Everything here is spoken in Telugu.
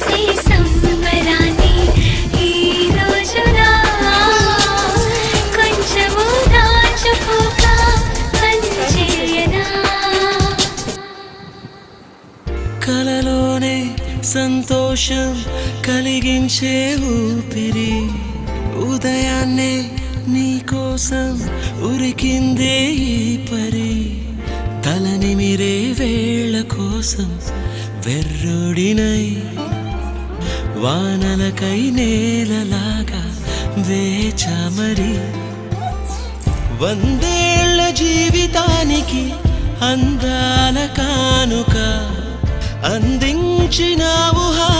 చేసే సంబరాన్ని ఈ రోజున కొంచెము దాచుకోక పంచేయనా. కలలోనే సంతోషం కలిగించే ఊపిరి ఉదయాన్నే నీకోసం ఉరికిందే ఈ పరి. తలనిమిరే వేళ కోసం వెర్రుడినై వానలకై నేలలాగా వేచామరి. వందేళ్ల జీవితానికి అందాల కానుక అందించినావు.